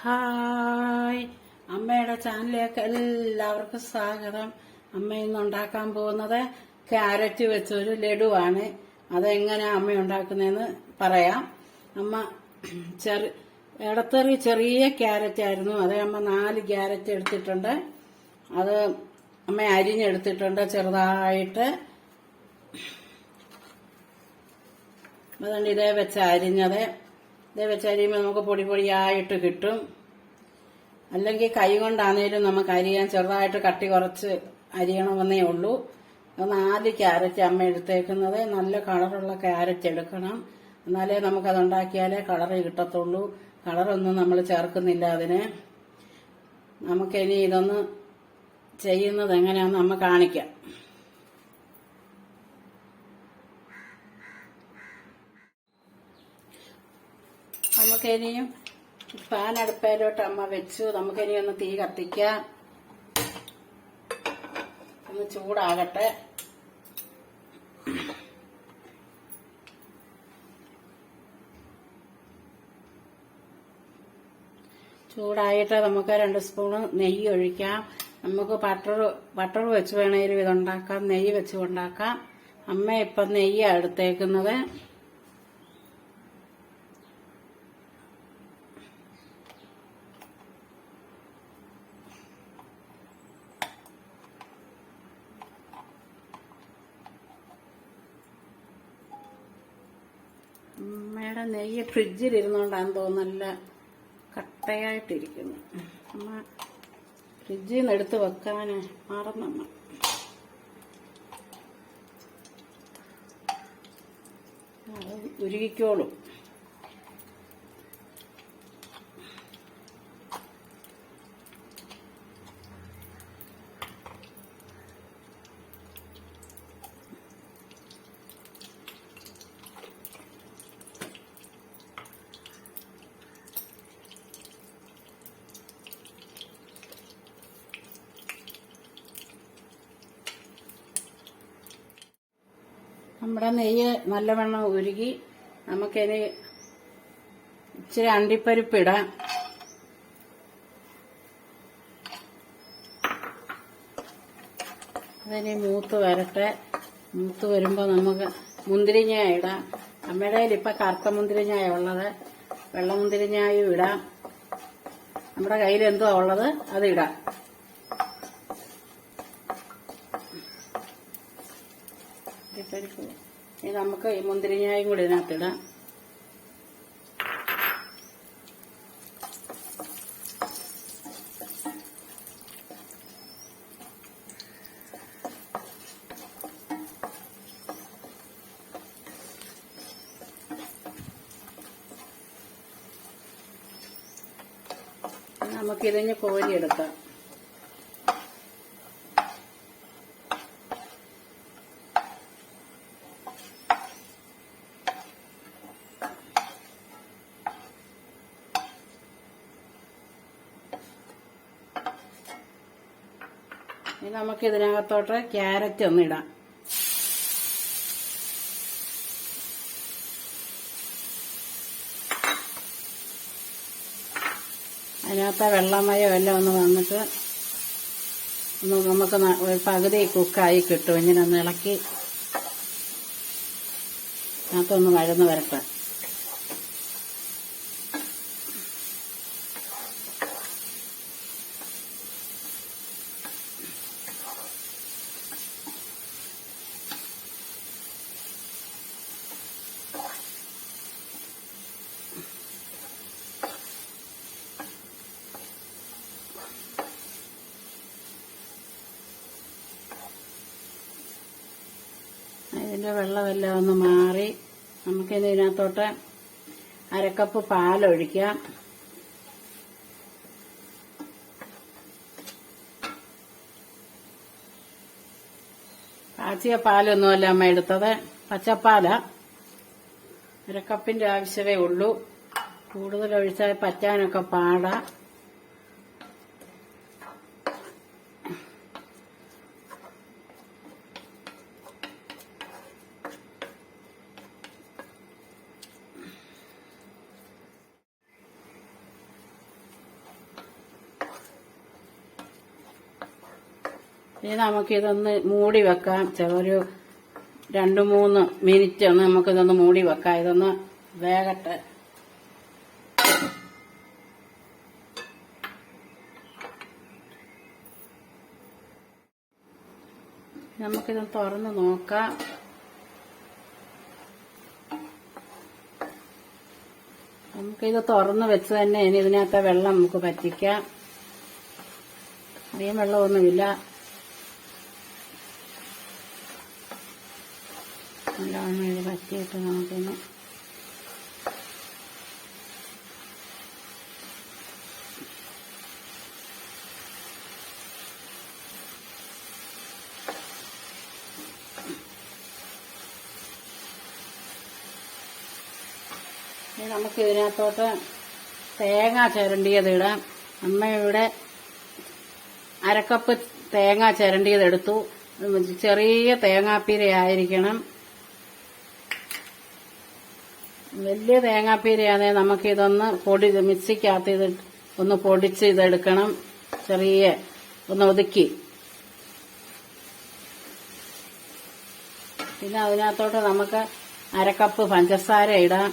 Hi, അമ്മയുടെ ചാനലിലേക്ക് എല്ലാവർക്കും സ്വാഗതം. അമ്മ ഇന്ന് ഉണ്ടാക്കാൻ പോകുന്നത് ക്യാരറ്റ് വെച്ചൊരു ലഡുവാണ്. അതെങ്ങനെയാ അമ്മ ഉണ്ടാക്കുന്നതെന്ന് പറയാം. അമ്മ ഇടത്തേറി ചെറിയ ക്യാരറ്റ് ആയിരുന്നു. അത് അമ്മ 4 ക്യാരറ്റ് എടുത്തിട്ടുണ്ട്. അത് അമ്മ അരിഞ്ഞെടുത്തിട്ടുണ്ട് ചെറുതായിട്ട്. അതുകൊണ്ട് ഇതേ വെച്ച് അരിഞ്ഞത്. ഇതേ വെച്ച് അരിയുമ്പോൾ നമുക്ക് പൊടി പൊടിയായിട്ട് കിട്ടും. അല്ലെങ്കിൽ കൈ കൊണ്ടാണേലും നമുക്ക് അരിയാൻ ചെറുതായിട്ട് കട്ടി കുറച്ച് അരിയണമെന്നേ ഉള്ളൂ. 4 ക്യാരറ്റ് അമ്മ എടുത്തേക്കുന്നത്. നല്ല കളറുള്ള ക്യാരറ്റ് എടുക്കണം, എന്നാലേ നമുക്കത് ഉണ്ടാക്കിയാലേ കളറ് കിട്ടത്തുള്ളൂ. കളറൊന്നും നമ്മൾ ചേർക്കുന്നില്ല അതിന്. നമുക്കിനി ഇതൊന്ന് ചെയ്യുന്നത് എങ്ങനെയാണെന്ന് അമ്മ കാണിക്കാം. നമുക്കിനിയും ഫാൻ അടുപ്പയിലോട്ട് അമ്മ വെച്ചു. നമുക്കിനി ഒന്ന് തീ കത്തിക്കാം, ഒന്ന് ചൂടാകട്ടെ. ചൂടായിട്ട് നമുക്ക് 2 സ്പൂണ് നെയ്യ് ഒഴിക്കാം. നമുക്ക് ബട്ടർ വെച്ച് വേണേലും ഇതുണ്ടാക്കാം, നെയ്യ് വെച്ച് ഉണ്ടാക്കാം. അമ്മ ഇപ്പം നെയ്യാണ് എടുത്തേക്കുന്നത്. അമ്മയുടെ നെയ്യ് ഫ്രിഡ്ജിൽ ഇരുന്നുകൊണ്ടാന്ന് തോന്നുന്നു നല്ല കട്ടയായിട്ടിരിക്കുന്നു. അമ്മ ഫ്രിഡ്ജിൽ നിന്ന് എടുത്ത് വെക്കാൻ മറന്നമ്മ. അത് ഉരുകിക്കോളും. നമ്മുടെ നെയ്യ് നല്ലവണ്ണം ഉരുകി. നമുക്കിനി ഇച്ചിരി അണ്ടിപ്പരിപ്പ് ഇടാം. അതിനി മൂത്ത് വരട്ടെ. മൂത്ത് വരുമ്പോൾ നമുക്ക് മുന്തിരിങ്ങ ഇടാം. അമ്മയുടെ കയ്യിൽ ഇപ്പം കറുത്ത മുന്തിരിങ്ങായ ഉള്ളത്. വെള്ള മുന്തിരിങ്ങായും ഇടാം. നമ്മുടെ കയ്യിൽ എന്തുവാ ഉള്ളത് അത് ഇടാം. ഇനി നമുക്ക് ഈ മുന്തിരിങ്ങായും കൂടി ഇതിനകത്തിടാം. നമുക്കിതിന് കോരിയെടുക്കാം. ഇനി നമുക്ക് ഇതിനകത്തോട്ട് ക്യാരറ്റ് ഒന്ന് ഇടാം. അതിനകത്ത് വെള്ളമയോ എല്ലാം ഒന്ന് വന്നിട്ട് നമുക്ക് പകുതി കുക്കായി കിട്ടും. ഇങ്ങനെ ഒന്ന് ഇളക്കി അതിനകത്തൊന്ന് വഴന്ന് വരട്ടെ. ഇതിൻ്റെ വെള്ളമെല്ലാം ഒന്ന് മാറി നമുക്കിനി ഇതിനകത്തോട്ട് 1/2 കപ്പ് പാലൊഴിക്കാം. കാച്ചിയ പാലൊന്നുമല്ല അമ്മ എടുത്തത്, പച്ചപ്പാല. 1/2 കപ്പിന്റെ ആവശ്യമേ ഉള്ളൂ. കൂടുതൽ ഒഴിച്ചാൽ പറ്റാനൊക്കെ പാടാ. ഇനി നമുക്കിതൊന്ന് മൂടി വെക്കാം. ഒരു 2-3 മിനിറ്റ് ഒന്ന് നമുക്കിതൊന്ന് മൂടി വെക്കാം. ഇതൊന്ന് വേകട്ടെ. നമുക്കിത് തുറന്ന് നോക്കാം. നമുക്കിത് തുറന്ന് വെച്ച് തന്നെ ഇനി ഇതിനകത്തെ വെള്ളം നമുക്ക് പറ്റിക്കാം. അധികം വെള്ളമൊന്നുമില്ല. നല്ലോണം ഇത് പറ്റിയിട്ട് നമുക്കൊന്ന് നമുക്ക് ഇതിനകത്തോട്ട് തേങ്ങ ചിരണ്ടിയത് ഇടാം. അമ്മ ഇവിടെ 1/2 കപ്പ് തേങ്ങ ചിരണ്ടിയതെടുത്തു. ചെറിയ തേങ്ങാപ്പീരയായിരിക്കണം. വലിയ തേങ്ങാപ്പീരയാണെങ്കിൽ നമുക്കിതൊന്ന് മിക്സിക്കകത്ത് ഇത് ഒന്ന് പൊടിച്ച് ഇതെടുക്കണം. ചെറിയ ഒന്ന് ഒതുക്കി. പിന്നെ അതിനകത്തോട്ട് നമുക്ക് 1/2 കപ്പ് പഞ്ചസാര ഇടാം.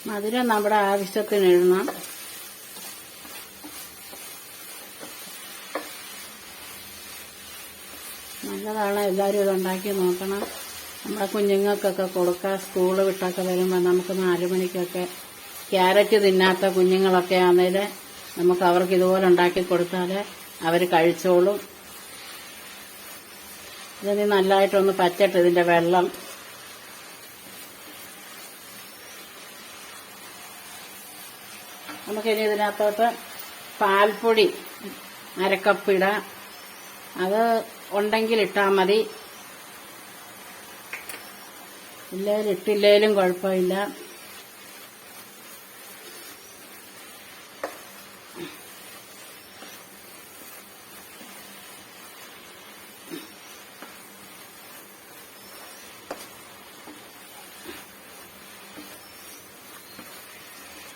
മധുരം നമ്മുടെ ആവശ്യത്തിന് ഇടണം. നല്ലതാണ്. എല്ലാവരും ഇതുണ്ടാക്കി നോക്കണം. നമ്മുടെ കുഞ്ഞുങ്ങൾക്കൊക്കെ കൊടുക്കാം. സ്കൂള് വിട്ടൊക്കെ വരുമ്പോൾ നമുക്ക് 4 മണിക്കൊക്കെ ക്യാരറ്റ് തിന്നാത്ത കുഞ്ഞുങ്ങളൊക്കെ ആണെങ്കിൽ നമുക്ക് അവർക്ക് ഇതുപോലെ ഉണ്ടാക്കി കൊടുത്താൽ അവർ കഴിച്ചോളും. ഇതിന് നല്ലതായിട്ടൊന്ന് പച്ചട്ട് ഇതിന്റെ വെള്ളം. നമുക്കിനി ഇതിനകത്തോട്ട് പാൽപ്പൊടി 1/2 കപ്പ് ഇടാം. അത് ഉണ്ടെങ്കിൽ ഇട്ടാൽ മതി. ഇട്ടില്ലേലും കുഴപ്പമില്ല.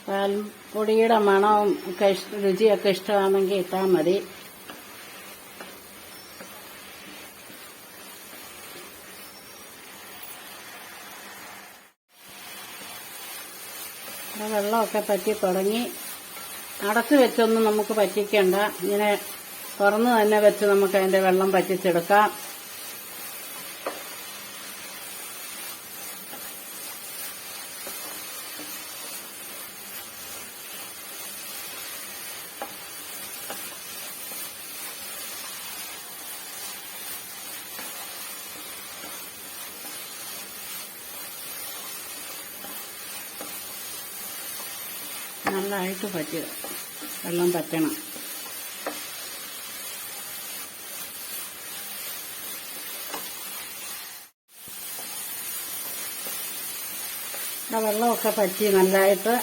പാൽപ്പൊടിയുടെ മണവും ഒക്കെ രുചിയൊക്കെ ഇഷ്ടമാണെങ്കിൽ ഇട്ടാൽ മതി. വെള്ളമൊക്കെ പറ്റി തുടങ്ങി. അടച്ചു വെച്ചൊന്നും നമുക്ക് പറ്റിക്കണ്ട. ഇങ്ങനെ തുറന്ന് തന്നെ വെച്ച് നമുക്ക് അതിന്റെ വെള്ളം പറ്റിച്ചെടുക്കാം. നല്ലതായിട്ട് വെള്ളം പറ്റണം. വെള്ളമൊക്കെ പറ്റി നല്ലതായിട്ട്.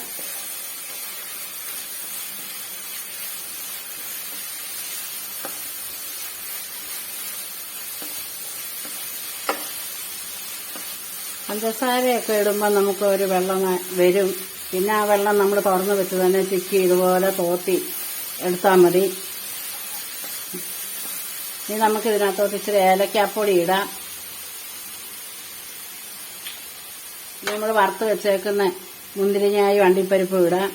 പഞ്ചസാരയൊക്കെ ഇടുമ്പോൾ നമുക്ക് ഒരു വെള്ളം വരും. പിന്നെ ആ വെള്ളം നമ്മൾ തുറന്ന് വെച്ച് തന്നെ ചിക്കി ഇതുപോലെ തോത്തി എടുത്താൽ മതി. ഇനി നമുക്ക് ഇതിനകത്തോട്ട് ഇച്ചിരി ഏലക്കാപ്പൊടി ഇടാം. നമ്മൾ വറുത്ത് വെച്ചേക്കുന്ന മുന്തിരിങ്ങായും അണ്ടിപ്പരിപ്പും ഇടാം.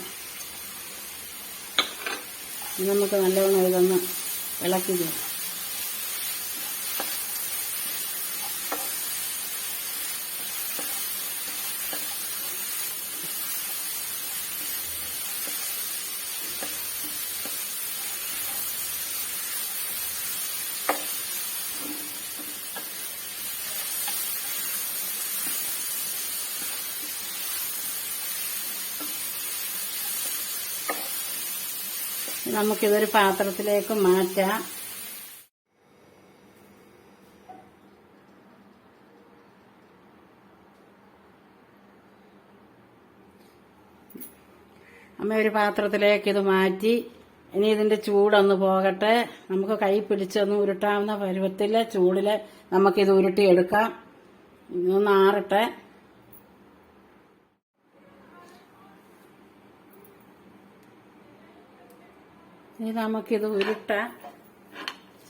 ഇനി നമുക്ക് നല്ലവണ്ണം ഇതൊന്ന് ഇളക്കി. നമുക്കിതൊരു പാത്രത്തിലേക്ക് മാറ്റാം. അമ്മ ഒരു പാത്രത്തിലേക്ക് ഇത് മാറ്റി. ഇനി ഇതിന്റെ ചൂടൊന്ന് പോകട്ടെ. നമുക്ക് കൈ പിടിച്ചൊന്ന് ഉരുട്ടാവുന്ന പരുവത്തിലെ ചൂടില് നമുക്കിത് ഉരുട്ടിയെടുക്കാം. ഇതൊന്ന് ആറട്ടെ. ഇനി നമുക്കിത് ഉരുട്ട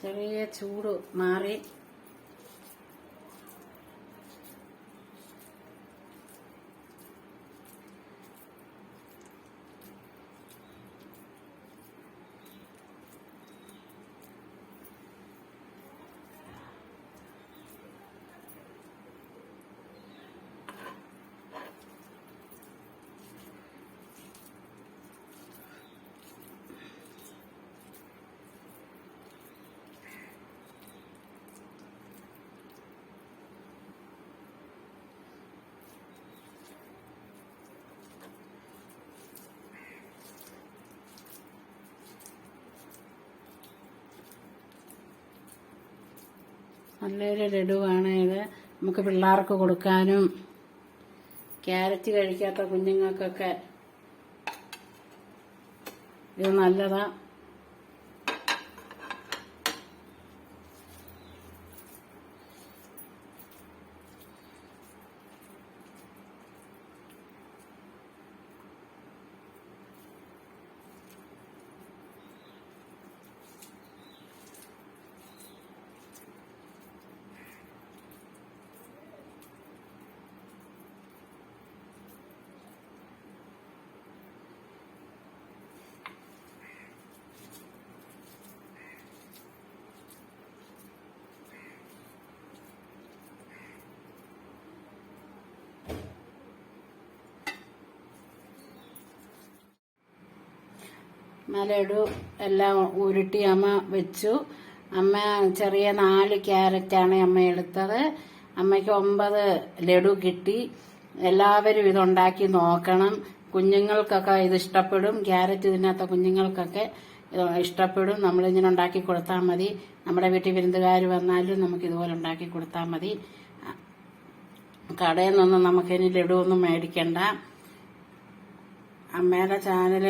ചെറിയ ചൂട് മാറി നല്ലൊരു ലഡുവാണ് ഇത്. നമുക്ക് പിള്ളേർക്ക് കൊടുക്കാനും ക്യാരറ്റ് കഴിക്കാത്ത കുഞ്ഞുങ്ങൾക്കൊക്കെ ഇത് നല്ലതാ. ലഡു എല്ലാം ഉരുട്ടി അമ്മ വെച്ചു. അമ്മ ചെറിയ 4 ക്യാരറ്റാണ് അമ്മ എടുത്തത്. അമ്മയ്ക്ക് 9 ലഡു കിട്ടി. എല്ലാവരും ഇതുണ്ടാക്കി നോക്കണം. കുഞ്ഞുങ്ങൾക്കൊക്കെ ഇത് ഇഷ്ടപ്പെടും. ക്യാരറ്റ് തിന്നാത്ത കുഞ്ഞുങ്ങൾക്കൊക്കെ ഇഷ്ടപ്പെടും. നമ്മളിങ്ങനെ ഉണ്ടാക്കി കൊടുത്താൽ മതി. നമ്മുടെ വീട്ടിൽ വിരുന്നുകാർ വന്നാലും നമുക്ക് ഇതുപോലെ ഉണ്ടാക്കി കൊടുത്താൽ മതി. കടയിൽ നിന്നൊന്നും നമുക്കിനി ലഡു ഒന്നും മേടിക്കണ്ട. അമ്മയുടെ ചാനൽ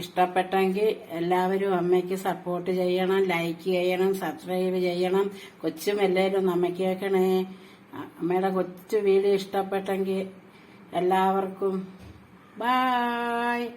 ഇഷ്ടപ്പെട്ടെങ്കിൽ എല്ലാവരും അമ്മയ്ക്ക് സപ്പോർട്ട് ചെയ്യണം, ലൈക്ക് ചെയ്യണം, സബ്സ്ക്രൈബ് ചെയ്യണം. കൊച്ചും എല്ലാവരും അമ്മയ്ക്ക് കേൾക്കണേ. അമ്മയുടെ കൊച്ചു വീഡിയോ ഇഷ്ടപ്പെട്ടെങ്കിൽ എല്ലാവർക്കും ബായ്.